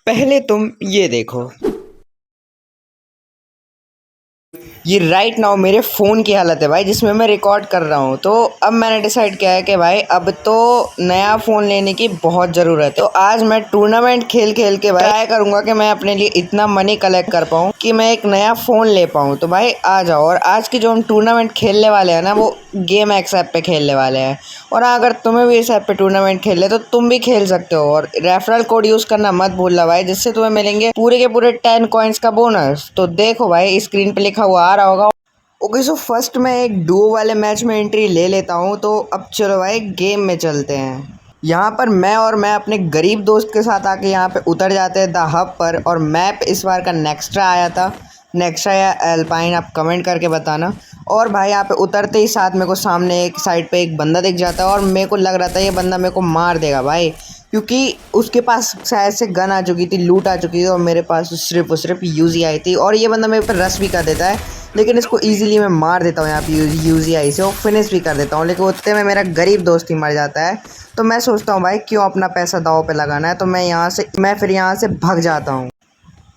पहले तुम ये देखो। ये राइट नाउ मेरे फ़ोन की हालत है भाई, जिसमें मैं रिकॉर्ड कर रहा हूँ। तो अब मैंने डिसाइड किया है कि भाई अब तो नया फ़ोन लेने की बहुत ज़रूरत है। तो आज मैं टूर्नामेंट खेल खेल के भाई ट्राई करूँगा कि मैं अपने लिए इतना मनी कलेक्ट कर पाऊँ कि मैं एक नया फ़ोन ले पाऊँ। तो भाई आ जाओ, और आज की जो हम टूर्नामेंट खेलने वाले हैं ना, वो गेम एक्स ऐप पे खेलने वाले हैं। और हाँ, अगर तुम्हें भी इस ऐप पे टूर्नामेंट खेलने तो तुम भी खेल सकते हो। और रेफरल कोड यूज़ करना मत भूलना भाई, जिससे तुम्हें मिलेंगे पूरे के पूरे 10 कॉइन्स का बोनस। तो देखो भाई, स्क्रीन पे लिखा हुआ आ रहा होगा। ओके, सो फर्स्ट मैं एक डुओ वाले मैच में एंट्री ले लेता हूँ। तो अब चलो भाई गेम में चलते हैं। यहाँ पर मैं अपने गरीब दोस्त के साथ आके यहाँ पे उतर जाते हैं द हब पर। और मैप इस बार का नेक्स्ट्रा आया था, नेक्स्ट्रा या एल्पाइन, आप कमेंट करके बताना। और भाई यहाँ पे उतरते ही साथ मेरे को सामने एक साइड पे एक बंदा दिख जाता है, और मेरे को लग रहा था ये बंदा मेरे को मार देगा भाई, क्योंकि उसके पास शायद से गन आ चुकी थी, लूट आ चुकी थी, और मेरे पास सिर्फ और सिर्फ यूजी आई थी। और ये बंदा मेरे ऊपर रश भी कर देता है, लेकिन इसको इजीली मैं मार देता हूँ यहाँ पे यूजी आई से, और फिनिश भी कर देता हूँ। लेकिन उतने में मेरा गरीब दोस्त ही मर जाता है। तो मैं सोचता हूँ भाई क्यों अपना पैसा दांव पे लगाना है। तो मैं फिर यहाँ से भाग जाता हूँ।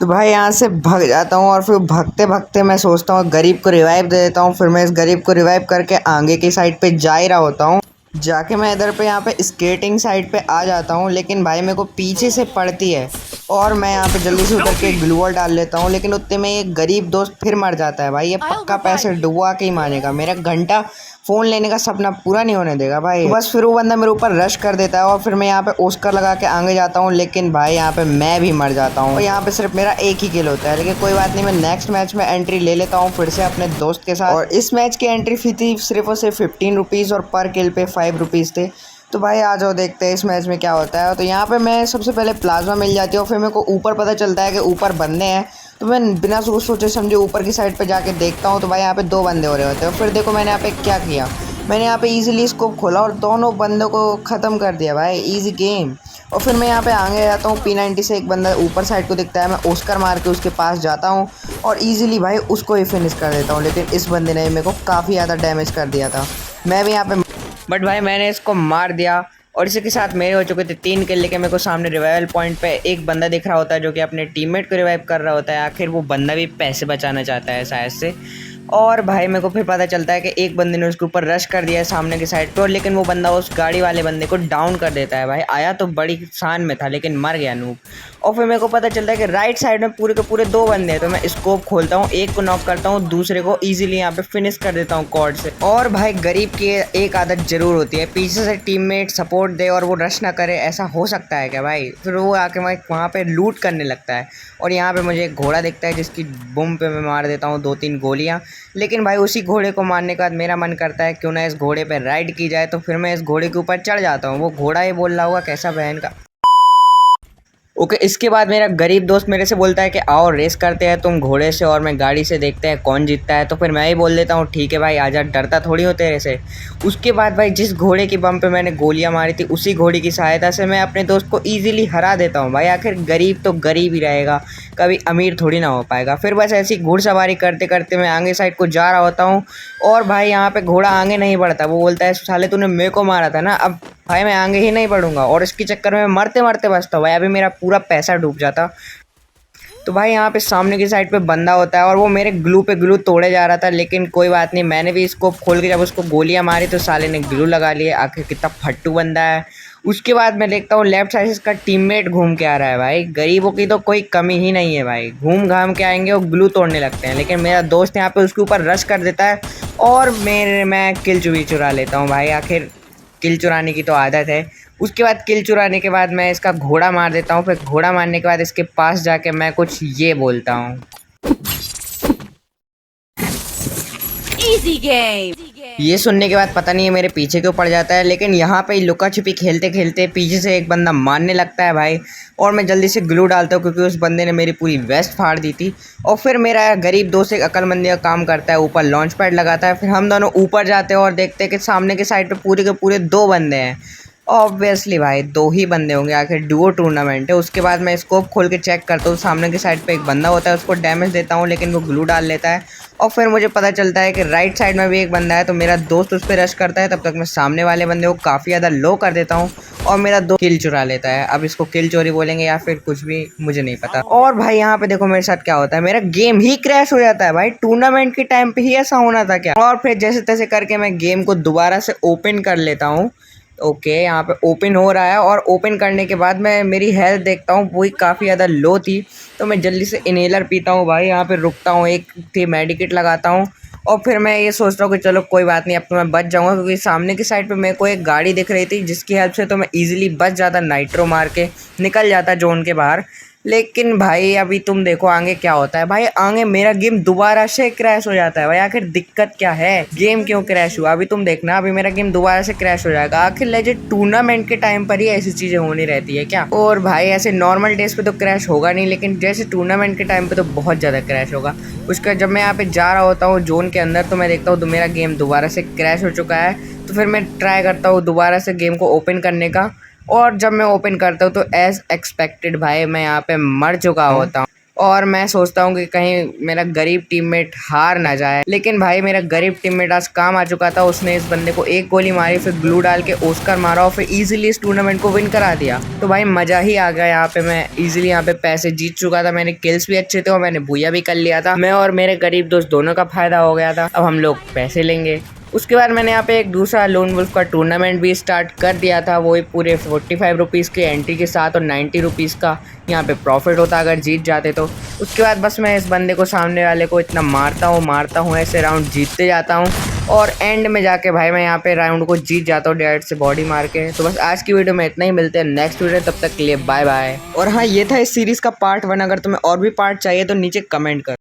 तो भाई यहाँ से भाग जाता हूँ, और फिर भागते भागते मैं सोचता हूँ गरीब को रिवाइव दे देता हूँ। फिर मैं इस गरीब को रिवाइव करके आगे की साइड पे जा ही रहा होता हूँ। जाके मैं इधर पे यहाँ पे स्केटिंग साइड पे आ जाता हूँ, लेकिन भाई मेरे को पीछे से पड़ती है। और मैं यहाँ पे जल्दी से उतर के ग्लू वॉल डाल लेता हूँ, लेकिन उतने में ये गरीब दोस्त फिर मर जाता है भाई। ये पक्का पैसे डुबवा के ही मानेगा, मेरा घंटा फ़ोन लेने का सपना पूरा नहीं होने देगा भाई। बस फिर वो बंदा मेरे ऊपर रश कर देता है, और फिर मैं यहाँ पे ओस्कर लगा के आगे जाता हूँ, लेकिन भाई यहाँ पे मैं भी मर जाता हूँ। और यहाँ पे सिर्फ मेरा एक ही किल होता है, लेकिन कोई बात नहीं, मैं नेक्स्ट मैच में एंट्री ले लेता हूँ फिर से अपने दोस्त के साथ। और इस मैच की एंट्री फी थी सिर्फ और सिर्फ 15 रुपीज़, और पर किल पे 5 रुपीज़ थे। तो भाई आ जाओ, देखते हैं इस मैच में क्या होता है। तो यहाँ पे मैं सबसे पहले प्लाज्मा मिल जाती है, और फिर मेरे को ऊपर पता चलता है कि ऊपर बंदे हैं। तो मैं बिना सोचे समझे ऊपर की साइड पे जाके देखता हूँ, तो भाई यहाँ पे 2 बंदे हो रहे होते हैं। फिर देखो मैंने यहाँ पे क्या किया, मैंने यहाँ पे इजीली स्कोप खोला और दोनों बंदों को ख़त्म कर दिया भाई, इजी गेम। और फिर मैं यहाँ पे आगे जाता हूँ, P90 से एक बंदा ऊपर साइड को दिखता है, मैं ओस्कर मार के उसके पास जाता हूँ, और इजीली भाई उसको ही फिनिश कर देता हूँ। लेकिन इस बंदे ने मेरे को काफ़ी ज़्यादा डैमेज कर दिया था। मैं भी यहाँ पे बट भाई मैंने इसको मार दिया, और इसी के साथ मेरे हो चुके थे 3 किल। लेके मेरे को सामने रिवाइवल पॉइंट पे एक बंदा दिख रहा होता है, जो कि अपने टीममेट को रिवाइव कर रहा होता है। आखिर वो बंदा भी पैसे बचाना चाहता है शायद से। और भाई मेरे को फिर पता चलता है कि एक बंदे ने उसके ऊपर रश कर दिया है सामने की साइड पे, और लेकिन वो बंदा उस गाड़ी वाले बंदे को डाउन कर देता है भाई। आया तो बड़ी शान में था, लेकिन मर गया नूब। और फिर मेरे को पता चलता है कि राइट साइड में पूरे के पूरे 2 बंदे हैं। तो मैं स्कोप खोलता हूँ, एक को नॉक करता हूँ, दूसरे को ईजिली यहाँ पे फिनिश कर देता हूँ कॉर्ड से। और भाई गरीब की एक आदत जरूर होती है, पीछे से टीममेट सपोर्ट दे और वो रश ना करे। ऐसा हो सकता है क्या भाई? फिर वो आके वहाँ पे लूट करने लगता है। और यहाँ पे मुझे एक घोड़ा दिखता है, जिसकी बूम पे मैं मार देता हूँ 2-3 गोलियाँ। लेकिन भाई उसी घोड़े को मारने के बाद मेरा मन करता है क्यों ना इस घोड़े पे राइड की जाए। तो फिर मैं इस घोड़े के ऊपर चढ़ जाता हूँ। वो घोड़ा ही बोल रहा होगा कैसा बहन का। ओके, इसके बाद मेरा गरीब दोस्त मेरे से बोलता है कि आओ रेस करते हैं तुम घोड़े से और मैं गाड़ी से, देखते हैं कौन जीतता है। तो फिर मैं ही बोल देता हूँ ठीक है भाई आजा, डरता थोड़ी हो तेरे से। उसके बाद भाई जिस घोड़े की बम पे मैंने गोलियां मारी थी, उसी घोड़े की सहायता से मैं अपने दोस्त को ईजिली हरा देता हूँ भाई। आखिर गरीब तो गरीब ही रहेगा, कभी अमीर थोड़ी ना हो पाएगा। फिर बस ऐसी घुड़सवारी करते करते मैं आगे साइड को जा रहा होता हूँ। और भाई यहाँ पे घोड़ा आगे नहीं बढ़ता, वो बोलता है साले तूने मेरे को मारा था ना, अब भाई मैं आगे ही नहीं बढ़ूंगा। और इसके चक्कर में मरते मरते बचता हूँ भाई, अभी मेरा पूरा पैसा डूब जाता। तो भाई यहाँ पे सामने की साइड पे बंदा होता है, और वो मेरे ग्लू पे ग्लू तोड़े जा रहा था। लेकिन कोई बात नहीं, मैंने भी इसको खोल के जब उसको गोलियां मारी तो साले ने ग्लू लगा लिए। आखिर कितना फट्टू बंदा है। उसके बाद मैं देखता हूँ लेफ्ट साइड से इसका टीममेट घूम के आ रहा है भाई। गरीबों की तो कोई कमी ही नहीं है भाई, घूम घाम के आएंगे और ग्लू तोड़ने लगते हैं। लेकिन मेरा दोस्त यहाँ पे उसके ऊपर रश कर देता है, और मैं किल चुरा लेता हूँ भाई। आखिर किल चुराने की तो आदत है। उसके बाद किल चुराने के बाद मैं इसका घोड़ा मार देता हूँ। फिर घोड़ा मारने के बाद इसके पास जाके मैं कुछ ये बोलता हूँ। Easy game. ये सुनने के बाद पता नहीं है मेरे पीछे क्यों पड़ जाता है, लेकिन यहाँ पे लुका छिपी खेलते खेलते पीछे से एक बंदा मारने लगता है भाई। और मैं जल्दी से ग्लू डालता हूँ, क्योंकि उस बंदे ने मेरी पूरी वेस्ट फाड़ दी थी। और फिर मेरा गरीब दोस्त एक अक्लमंदी का काम करता है, ऊपर लॉन्च पैड लगाता है। फिर हम दोनों ऊपर जाते हैं और देखते हैं कि सामने के साइड पे पूरे के पूरे 2 बंदे हैं। ऑब्वियसली भाई 2 ही बंदे होंगे, आखिर डुओ टूर्नामेंट है। उसके बाद मैं स्कोप खोल के चेक करता हूँ, सामने की साइड पे एक बंदा होता है, उसको डैमेज देता हूँ लेकिन वो ग्लू डाल लेता है। और फिर मुझे पता चलता है कि राइट साइड में भी एक बंदा है, तो मेरा दोस्त उस पर रश करता है। तब तक मैं सामने वाले बंदे को काफ़ी ज़्यादा लो कर देता हूँ और मेरा दोस्त किल चुरा लेता है। अब इसको किल चोरी बोलेंगे या फिर कुछ भी, मुझे नहीं पता। और भाई यहाँ पे देखो मेरे साथ क्या होता है, मेरा गेम ही क्रैश हो जाता है भाई। टूर्नामेंट के टाइम पे ही ऐसा होना था क्या? और फिर जैसे तैसे करके मैं गेम को दोबारा से ओपन कर लेता हूँ। ओके, यहाँ पे ओपन हो रहा है और ओपन करने के बाद मैं मेरी हेल्थ देखता हूँ, वही काफ़ी ज़्यादा लो थी। तो मैं जल्दी से इनहेलर पीता हूँ भाई, यहाँ पे रुकता हूँ, एक थी मेडिकेट लगाता हूँ। और फिर मैं ये सोचता हूँ कि चलो कोई बात नहीं, अब तो मैं बच जाऊँगा, क्योंकि सामने की साइड पे मेरे को एक गाड़ी दिख रही थी जिसकी हेल्प से तो मैं ईजिली बच जाता, नाइट्रो मार के निकल जाता जोन के बाहर। लेकिन भाई अभी तुम देखो आगे क्या होता है। भाई आगे मेरा गेम दोबारा से क्रैश हो जाता है। भाई आखिर दिक्कत क्या है, गेम क्यों क्रैश हुआ? अभी तुम देखना, अभी मेरा गेम दोबारा से क्रैश हो जाएगा। आखिर लेजेंड टूर्नामेंट के टाइम पर ही ऐसी चीज़ें होनी रहती है क्या? और भाई ऐसे नॉर्मल डेज पे तो क्रैश होगा नहीं, लेकिन जैसे टूर्नामेंट के टाइम पे तो बहुत ज़्यादा क्रैश होगा। उसका जब मैं यहाँ पे जा रहा होता हूँ जोन के अंदर, तो मैं देखता हूँ तो मेरा गेम दोबारा से क्रैश हो चुका है। तो फिर मैं ट्राई करता हूँ दोबारा से गेम को ओपन करने का, और जब मैं ओपन करता हूँ तो एज़ एक्सपेक्टेड भाई मैं यहाँ पे मर चुका होता हूँ। और मैं सोचता हूँ कि कहीं मेरा गरीब टीममेट हार ना जाए, लेकिन भाई मेरा गरीब टीममेट आज काम आ चुका था। उसने इस बंदे को एक गोली मारी, फिर ग्लू डाल के ओस्कर मारा और फिर इजीली इस टूर्नामेंट को विन करा दिया। तो भाई मज़ा ही आ गया। यहाँ पे मैं इजीली यहाँ पे पैसे जीत चुका था, मैंने किल्स भी अच्छे थे और मैंने बुया भी कर लिया था। मैं और मेरे गरीब दोस्त दोनों का फ़ायदा हो गया था। अब हम लोग पैसे लेंगे। उसके बाद मैंने यहाँ पे एक दूसरा लोन वुल्फ का टूर्नामेंट भी स्टार्ट कर दिया था, वही पूरे 45 रुपीज़ की एंट्री के साथ और 90 रुपीज़ का यहाँ पे प्रॉफिट होता अगर जीत जाते तो। उसके बाद बस मैं इस बंदे को, सामने वाले को इतना मारता हूँ, ऐसे राउंड जीतते जाता हूँ और एंड में जाके भाई मैं यहाँ पे राउंड को जीत जाता हूँ डायरेक्ट से बॉडी मार के। तो बस आज की वीडियो में इतना ही, मिलते हैं नेक्स्ट वीडियो, तब तक के लिए बाय बाय। और हाँ, ये था इस सीरीज़ का पार्ट 1। अगर तुम्हें और भी पार्ट चाहिए तो नीचे कमेंट कर।